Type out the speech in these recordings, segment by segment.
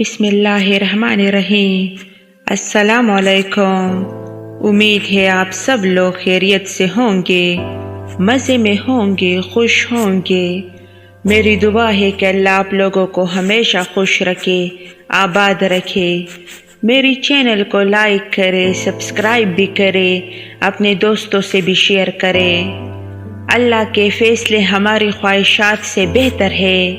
بسم اللہ الرحمن الرحیم۔ السلام علیکم۔ امید ہے آپ سب لوگ خیریت سے ہوں گے، مزے میں ہوں گے، خوش ہوں گے۔ میری دعا ہے کہ اللہ آپ لوگوں کو ہمیشہ خوش رکھے، آباد رکھے۔ میری چینل کو لائک کرے، سبسکرائب بھی کرے، اپنے دوستوں سے بھی شیئر کرے۔ اللہ کے فیصلے ہماری خواہشات سے بہتر ہے۔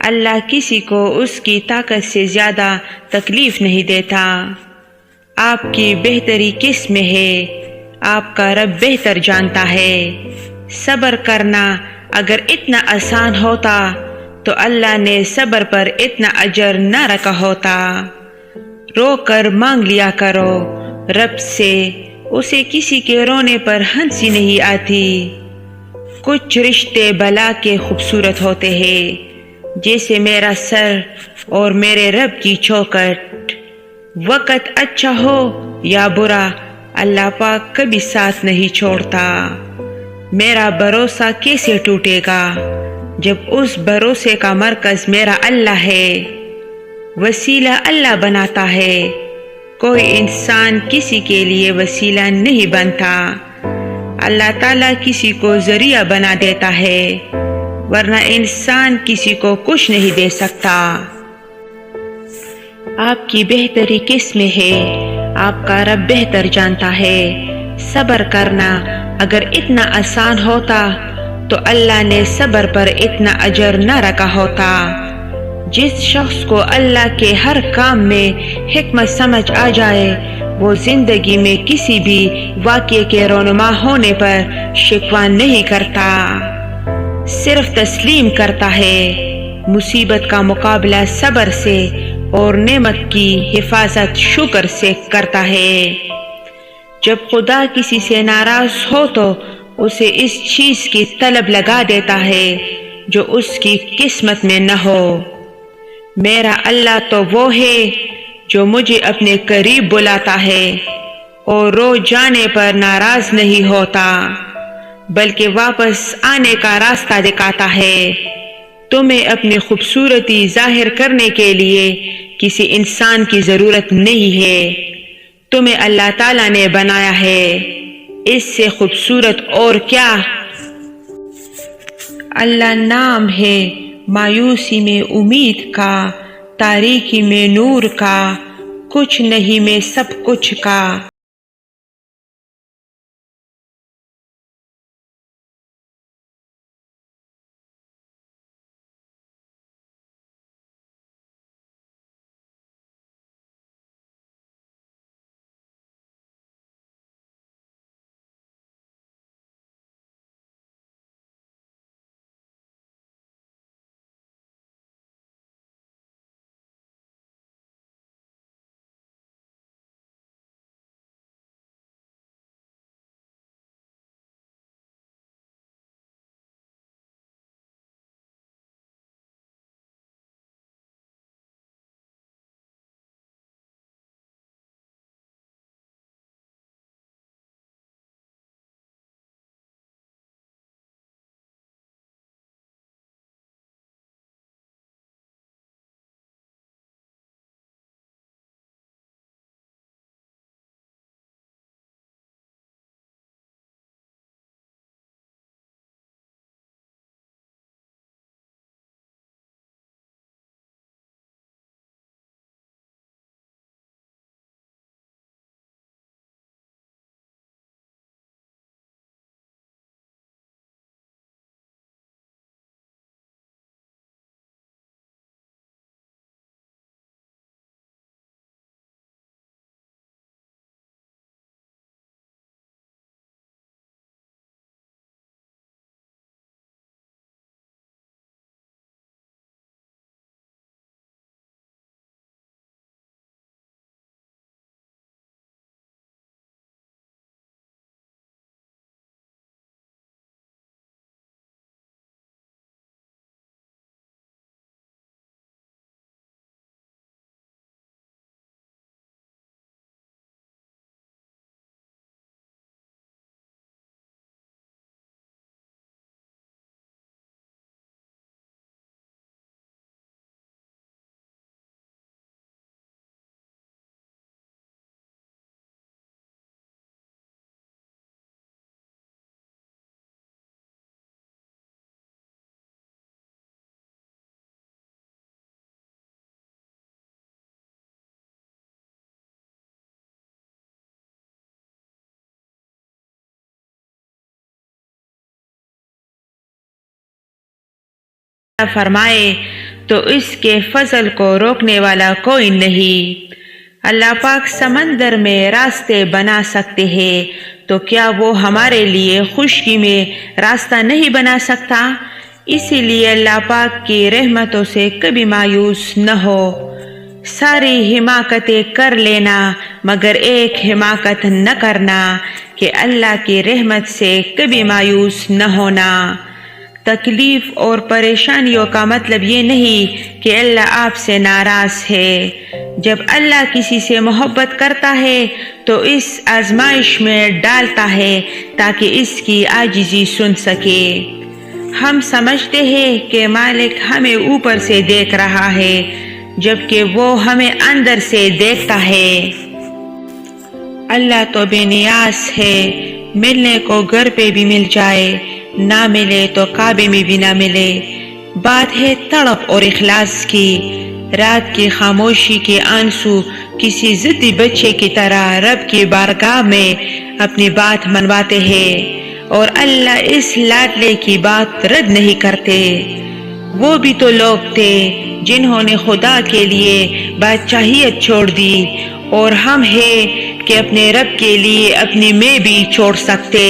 اللہ کسی کو اس کی طاقت سے زیادہ تکلیف نہیں دیتا۔ آپ کی بہتری کس میں ہے؟ آپ کا رب بہتر جانتا ہے۔ صبر کرنا اگر اتنا آسان ہوتا تو اللہ نے صبر پر اتنا اجر نہ رکھا ہوتا۔ رو کر مانگ لیا کرو رب سے، اسے کسی کے رونے پر ہنسی نہیں آتی۔ کچھ رشتے بلا کے خوبصورت ہوتے ہیں، جیسے میرا سر اور میرے رب کی چوکھٹ۔ وقت اچھا ہو یا برا، اللہ پاک کبھی ساتھ نہیں چھوڑتا۔ میرا بھروسہ کیسے ٹوٹے گا جب اس بھروسے کا مرکز میرا اللہ ہے۔ وسیلہ اللہ بناتا ہے، کوئی انسان کسی کے لیے وسیلہ نہیں بنتا۔ اللہ تعالیٰ کسی کو ذریعہ بنا دیتا ہے، ورنہ انسان کسی کو کچھ نہیں دے سکتا۔ آپ کی بہتری کس میں ہے؟ آپ کا رب بہتر جانتا ہے۔ صبر کرنا اگر اتنا آسان ہوتا تو اللہ نے صبر پر اتنا اجر نہ رکھا ہوتا۔ جس شخص کو اللہ کے ہر کام میں حکمت سمجھ آ جائے، وہ زندگی میں کسی بھی واقعے کے رونما ہونے پر شکوہ نہیں کرتا، صرف تسلیم کرتا ہے۔ مصیبت کا مقابلہ صبر سے اور نعمت کی حفاظت شکر سے کرتا ہے۔ جب خدا کسی سے ناراض ہو تو اسے اس چیز کی طلب لگا دیتا ہے جو اس کی قسمت میں نہ ہو۔ میرا اللہ تو وہ ہے جو مجھے اپنے قریب بلاتا ہے اور رو جانے پر ناراض نہیں ہوتا، بلکہ واپس آنے کا راستہ دکھاتا ہے۔ تمہیں اپنی خوبصورتی ظاہر کرنے کے لیے کسی انسان کی ضرورت نہیں ہے، تمہیں اللہ تعالیٰ نے بنایا ہے، اس سے خوبصورت اور کیا؟ اللہ نام ہے مایوسی میں امید کا، تاریکی میں نور کا، کچھ نہیں میں سب کچھ کا۔ فرمائے تو اس کے فضل کو روکنے والا کوئی نہیں۔ اللہ پاک سمندر میں راستے بنا سکتے ہیں تو کیا وہ ہمارے لیے خشکی میں راستہ نہیں بنا سکتا؟ اسی لیے اللہ پاک کی رحمتوں سے کبھی مایوس نہ ہو۔ ساری حماقتیں کر لینا مگر ایک حماقت نہ کرنا کہ اللہ کی رحمت سے کبھی مایوس نہ ہونا۔ تکلیف اور پریشانیوں کا مطلب یہ نہیں کہ اللہ آپ سے ناراض ہے۔ جب اللہ کسی سے محبت کرتا ہے تو اس آزمائش میں ڈالتا ہے تاکہ اس کی عاجزی سن سکے۔ ہم سمجھتے ہیں کہ مالک ہمیں اوپر سے دیکھ رہا ہے جبکہ وہ ہمیں اندر سے دیکھتا ہے۔ اللہ تو بے نیاز ہے، ملنے کو گھر پہ بھی مل جائے، نہ ملے تو کعبے میں بھی نہ ملے۔ بات ہے تڑپ اور اخلاص کی۔ رات کی خاموشی کے آنسو کسی ضدی بچے کی طرح رب کی بارگاہ میں اپنی بات منواتے ہیں اور اللہ اس لاڈلے کی بات رد نہیں کرتے۔ وہ بھی تو لوگ تھے جنہوں نے خدا کے لیے بادشاہیت چھوڑ دی، اور ہم ہیں کہ اپنے رب کے لیے اپنی میں بھی چھوڑ سکتے۔